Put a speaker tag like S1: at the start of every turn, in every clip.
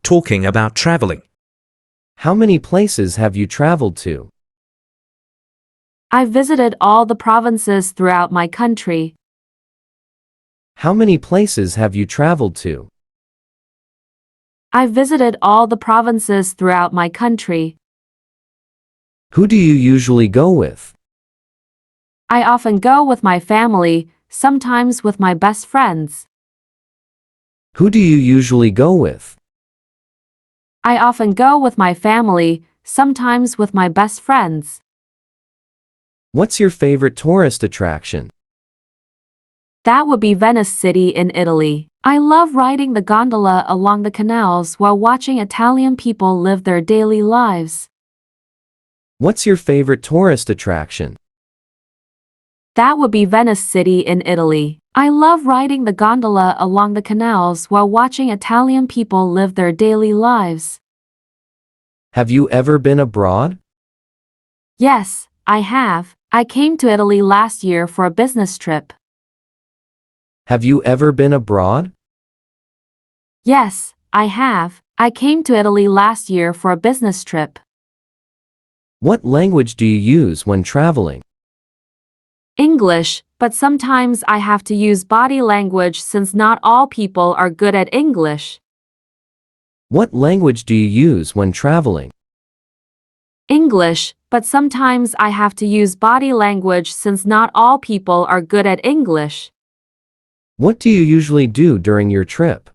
S1: Talking about traveling.
S2: How many places have you traveled to?
S3: I've visited all the provinces throughout my country.
S2: How many places have you traveled to?
S3: I've visited all the provinces throughout my country.
S2: Who do you usually go with?
S3: I often go with my family, sometimes with my best friends.
S2: Who do you usually go with?
S3: I often go with my family, sometimes with my best friends.
S2: What's your favorite tourist attraction?
S3: That would be Venice City in Italy. I love riding the gondola along the canals while watching Italian people live their daily lives.
S2: What's your favorite tourist attraction?
S3: That would be Venice City in Italy. I love riding the gondola along the canals while watching Italian people live their daily lives.
S2: Have you ever been abroad?
S3: Yes, I have. I came to Italy last year for a business trip.
S2: Have you ever been abroad?
S3: Yes, I have. I came to Italy last year for a business trip.
S2: What language do you use when traveling?
S3: English, but sometimes I have to use body language since not all people are good at English.
S2: What language do you use when traveling?
S3: English, but sometimes I have to use body language since not all people are good at English.
S2: What do you usually do during your trip?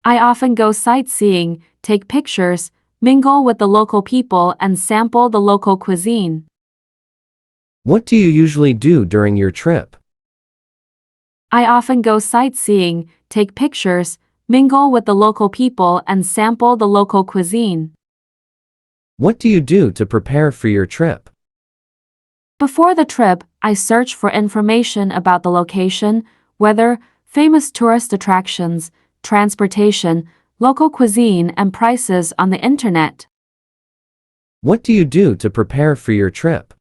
S3: I often go sightseeing, take pictures, mingle with the local people and sample the local cuisine.
S2: What do you usually do during your trip?
S3: I often go sightseeing, take pictures, mingle with the local people and sample the local cuisine.
S2: What do you do to prepare for your trip?
S3: Before the trip, I search for information about the location, weather, famous tourist attractions, transportation, local cuisine and prices on the internet.
S2: What do you do to prepare for your trip?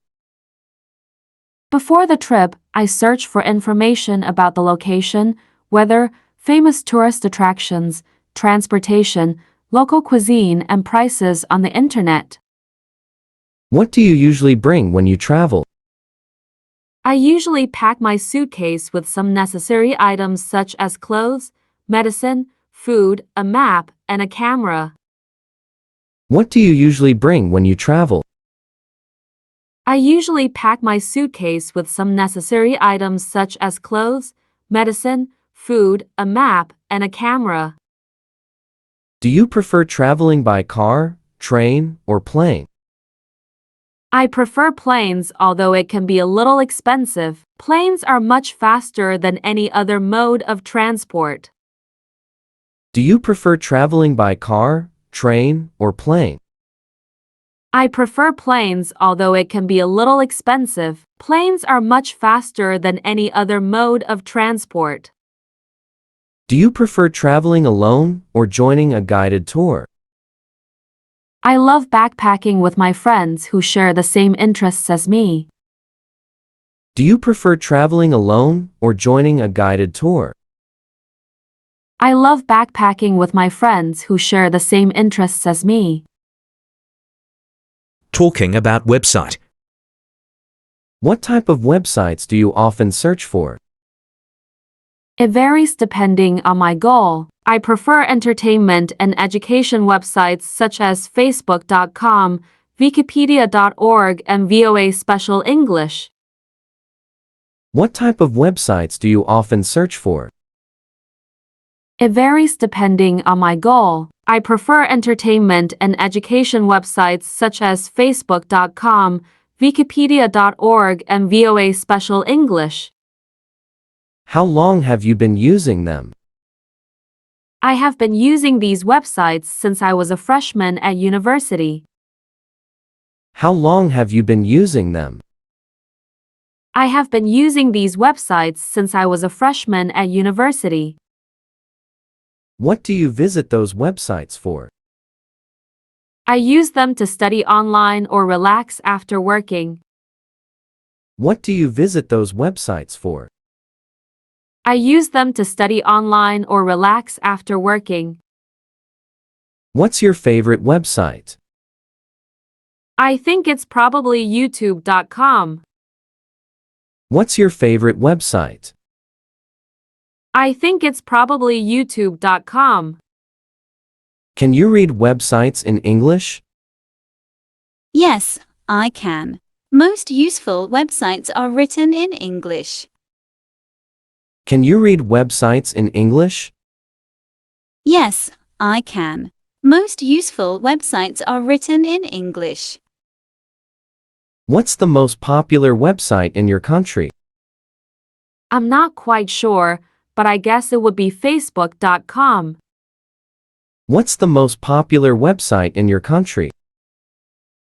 S3: Before the trip, I search for information about the location, weather, famous tourist attractions, transportation, local cuisine and prices on the internet.
S2: What do you usually bring when you travel?
S3: I usually pack my suitcase with some necessary items such as clothes, medicine, food, a map, and a camera.
S2: What do you usually bring when you travel?
S3: I usually pack my suitcase with some necessary items such as clothes, medicine, food, a map, and a camera.
S2: Do you prefer traveling by car, train, or plane?
S3: I prefer planes, although it can be a little expensive. Planes are much faster than any other mode of transport.
S2: Do you prefer traveling by car, train, or plane?
S3: I prefer planes, although it can be a little expensive. Planes are much faster than any other mode of transport.
S2: Do you prefer traveling alone or joining a guided tour?
S3: I love backpacking with my friends who share the same interests as me.
S2: Do you prefer traveling alone or joining a guided tour?
S3: I love backpacking with my friends who share the same interests as me.
S1: Talking about website.
S2: What type of websites do you often search for?
S3: It varies depending on my goal. I prefer entertainment and education websites such as Facebook.com, Wikipedia.org, and VOA Special English.
S2: What type of websites do you often search for?
S3: It varies depending on my goal. I prefer entertainment and education websites such as Facebook.com, Wikipedia.org, and VOA Special English.
S2: How long have you been using them?
S3: I have been using these websites since I was a freshman at university.
S2: How long have you been using them?
S3: I have been using these websites since I was a freshman at university.
S2: What do you visit those websites for?
S3: I use them to study online or relax after working.
S2: What do you visit those websites for?
S3: I use them to study online or relax after working.
S2: What's your favorite website?
S3: I think it's probably youtube.com.
S2: What's your favorite website?
S3: I think it's probably youtube.com.
S2: Can you read websites in English?
S4: Yes, I can. Most useful websites are written in English.
S2: Can you read websites in English?
S4: Yes, I can. Most useful websites are written in English.
S2: What's the most popular website in your country?
S3: I'm not quite sure, but I guess it would be facebook.com.
S2: What's the most popular website in your country?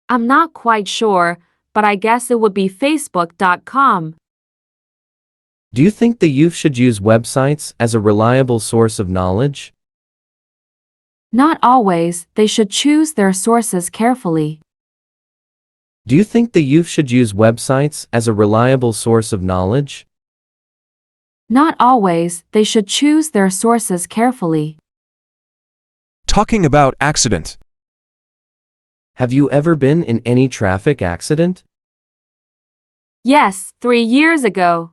S3: I'm not quite sure, but I guess it would be facebook.com.
S2: Do you think the youth should use websites as a reliable source of knowledge?
S3: Not always, they should choose their sources carefully.
S2: Do you think the youth should use websites as a reliable source of knowledge?
S3: Not always, they should choose their sources carefully.
S1: Talking about accident.
S2: Have you ever been in any traffic accident?
S3: Yes, 3 years ago.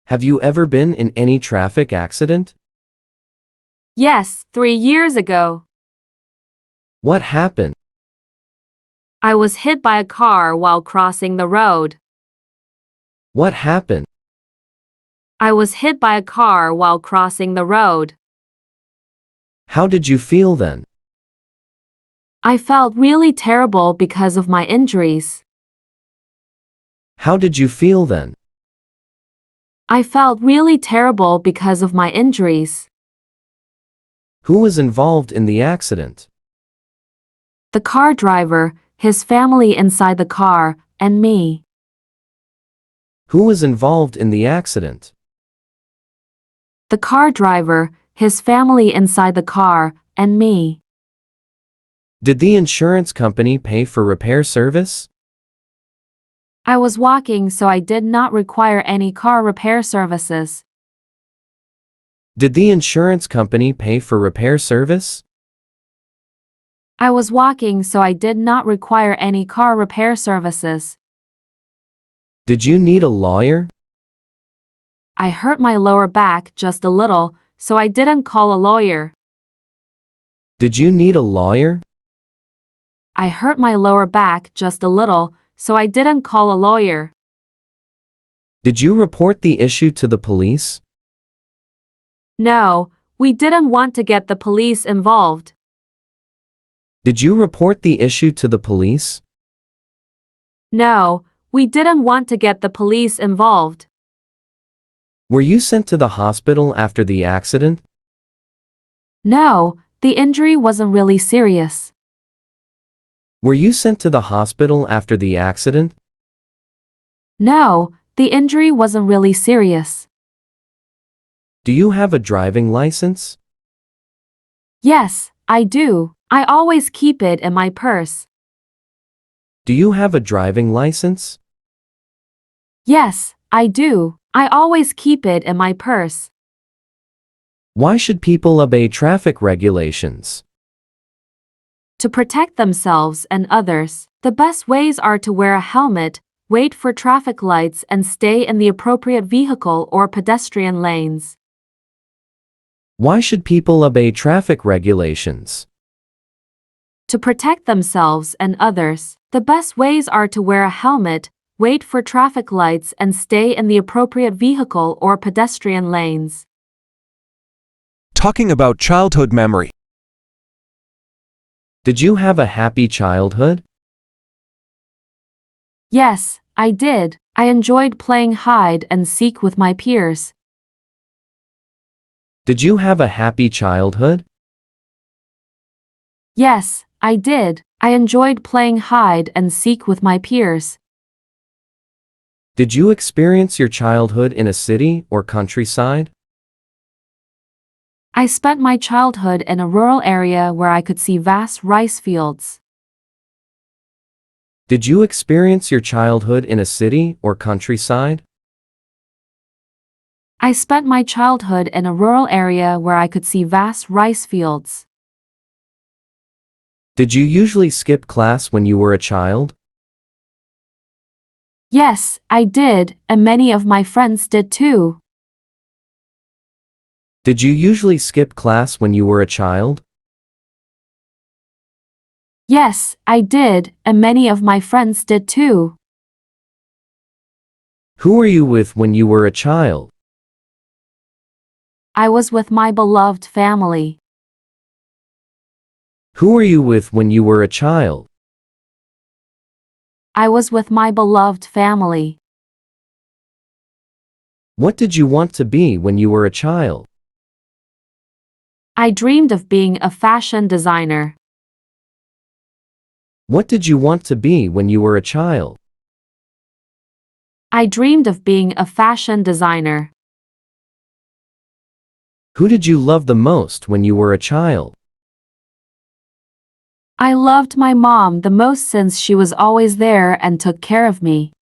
S2: Have you ever been in any traffic accident?
S3: Yes, 3 years ago.
S2: What happened?
S3: I was hit by a car while crossing the road.
S2: What happened?
S3: I was hit by a car while crossing the road.
S2: How did you feel then?
S3: I felt really terrible because of my injuries.
S2: How did you feel then?
S3: I felt really terrible because of my injuries.
S2: Who was involved in the accident?
S3: The car driver, his family inside the car, and me.
S2: Who was involved in the accident?
S3: The car driver, his family inside the car, and me.
S2: Did the insurance company pay for repair service?
S3: I was walking, so I did not require any car repair services.
S2: Did the insurance company pay for repair service?
S3: I was walking, so I did not require any car repair services.
S2: Did you need a lawyer?
S3: I hurt my lower back just a little, so I didn't call a lawyer.
S2: Did you need a lawyer?
S3: I hurt my lower back just a little, so I didn't call a lawyer.
S2: Did you report the issue to the police?
S3: No, we didn't want to get the police involved.
S2: Did you report the issue to the police?
S3: No, we didn't want to get the police involved.
S2: Were you sent to the hospital after the accident?
S3: No, the injury wasn't really serious.
S2: Were you sent to the hospital after the accident?
S3: No, the injury wasn't really serious.
S2: Do you have a driving license?
S3: Yes, I do. I always keep it in my purse.
S2: Do you have a driving license?
S3: Yes, I do. I always keep it in my purse.
S2: Why should people obey traffic regulations?
S3: To protect themselves and others, the best ways are to wear a helmet, wait for traffic lights, and stay in the appropriate vehicle or pedestrian lanes.
S2: Why should people obey traffic regulations?
S3: To protect themselves and others, the best ways are to wear a helmet, wait for traffic lights, and stay in the appropriate vehicle or pedestrian lanes.
S1: Talking about childhood memory.
S2: Did you have a happy childhood?
S3: Yes, I did. I enjoyed playing hide and seek with my peers.
S2: Did you have a happy childhood?
S3: Yes, I did. I enjoyed playing hide and seek with my peers.
S2: Did you experience your childhood in a city or countryside?
S3: I spent my childhood in a rural area where I could see vast rice fields.
S2: Did you experience your childhood in a city or countryside?
S3: I spent my childhood in a rural area where I could see vast rice fields.
S2: Did you usually skip class when you were a child?
S3: Yes, I did, and many of my friends did too.
S2: Did you usually skip class when you were a child?
S3: Yes, I did, and many of my friends did too.
S2: Who were you with when you were a child?
S3: I was with my beloved family.
S2: Who were you with when you were a child?
S3: I was with my beloved family.
S2: What did you want to be when you were a child?
S3: I dreamed of being a fashion designer.
S2: What did you want to be when you were a child?
S3: I dreamed of being a fashion designer.
S2: Who did you love the most when you were a child?
S3: I loved my mom the most since she was always there and took care of me.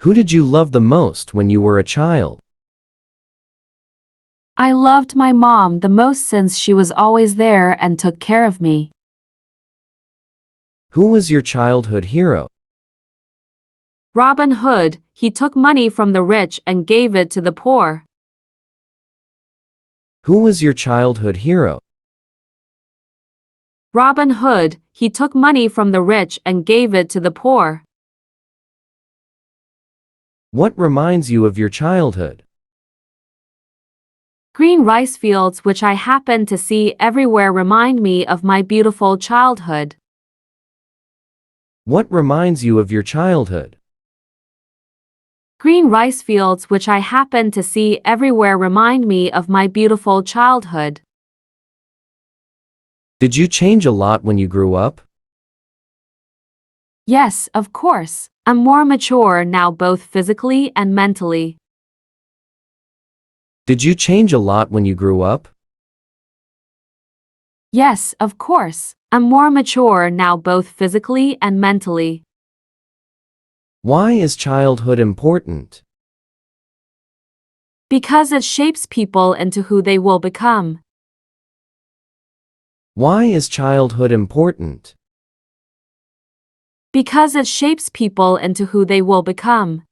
S2: Who did you love the most when you were a child?
S3: I loved my mom the most since she was always there and took care of me.
S2: Who was your childhood hero?
S3: Robin Hood, he took money from the rich and gave it to the poor.
S2: Who was your childhood hero?
S3: Robin Hood, he took money from the rich and gave it to the poor.
S2: What reminds you of your childhood?
S3: Green rice fields which I happen to see everywhere remind me of my beautiful childhood.
S2: What reminds you of your childhood?
S3: Green rice fields which I happen to see everywhere remind me of my beautiful childhood.
S2: Did you change a lot when you grew up?
S3: Yes, of course. I'm more mature now both physically and mentally.
S2: Did you change a lot when you grew up?
S3: Yes, of course. I'm more mature now both physically and mentally.
S2: Why is childhood important?
S3: Because it shapes people into who they will become.
S2: Why is childhood important?
S3: Because it shapes people into who they will become.